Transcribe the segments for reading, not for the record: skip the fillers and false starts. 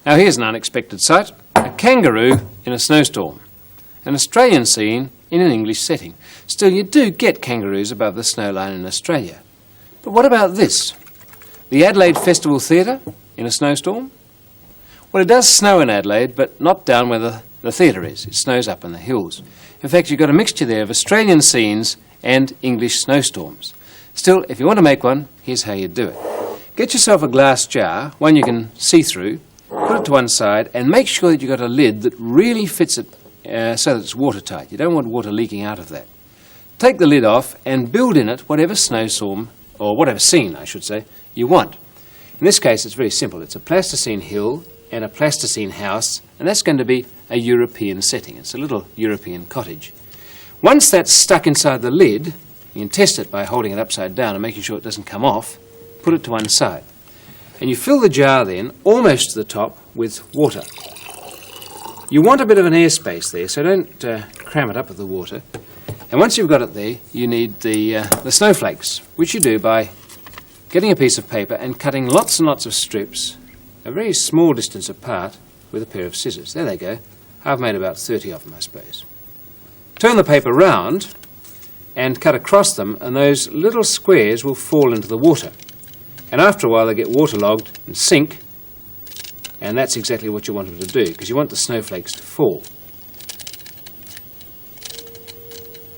Now here's an unexpected sight, a kangaroo in a snowstorm. An Australian scene in an English setting. Still, you do get kangaroos above the snow line in Australia. But what about this? The Adelaide Festival Theatre in a snowstorm? Well, it does snow in Adelaide, but not down where the theatre is. It snows up in the hills. In fact, you've got a mixture there of Australian scenes and English snowstorms. Still, if you want to make one, here's how you do it. Get yourself a glass jar, one you can see through, put it to one side, and make sure that you've got a lid that really fits it so that it's watertight. You don't want water leaking out of that. Take the lid off and build in it whatever snowstorm, or whatever scene, I should say, you want. In this case, it's very simple. It's a plasticine hill and a plasticine house, and that's going to be a European setting. It's a little European cottage. Once that's stuck inside the lid, you can test it by holding it upside down and making sure it doesn't come off. Put it to one side. And you fill the jar then, almost to the top, with water. You want a bit of an airspace there, so don't cram it up with the water. And once you've got it there, you need the snowflakes, which you do by getting a piece of paper and cutting lots and lots of strips, a very small distance apart, with a pair of scissors. There they go. I've made about 30 of them, I suppose. Turn the paper round and cut across them, and those little squares will fall into the water. And after a while they get waterlogged and sink, and that's exactly what you want them to do, because you want the snowflakes to fall.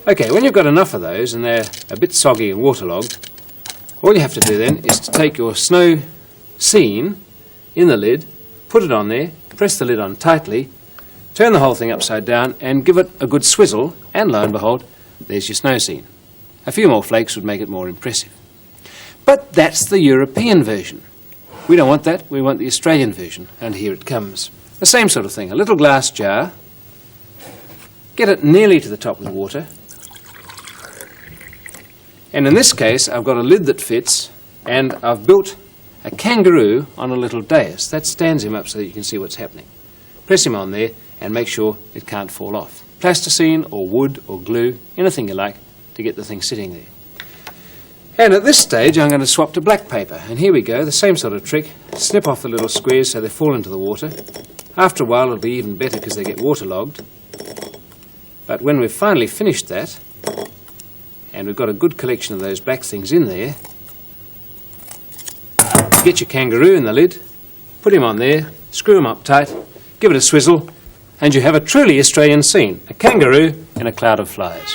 Okay, when you've got enough of those and they're a bit soggy and waterlogged, all you have to do then is to take your snow scene in the lid, put it on there, press the lid on tightly, turn the whole thing upside down and give it a good swizzle, and lo and behold, there's your snow scene. A few more flakes would make it more impressive. But that's the European version. We don't want that, we want the Australian version, and here it comes. The same sort of thing, a little glass jar, get it nearly to the top with water, and in this case I've got a lid that fits, and I've built a kangaroo on a little dais. That stands him up so that you can see what's happening. Press him on there and make sure it can't fall off. Plasticine or wood or glue, anything you like, to get the thing sitting there. And at this stage I'm going to swap to black paper, and here we go, the same sort of trick. Snip off the little squares so they fall into the water. After a while it'll be even better because they get waterlogged. But when we've finally finished that, and we've got a good collection of those black things in there, get your kangaroo in the lid, put him on there, screw him up tight, give it a swizzle, and you have a truly Australian scene, a kangaroo in a cloud of flies.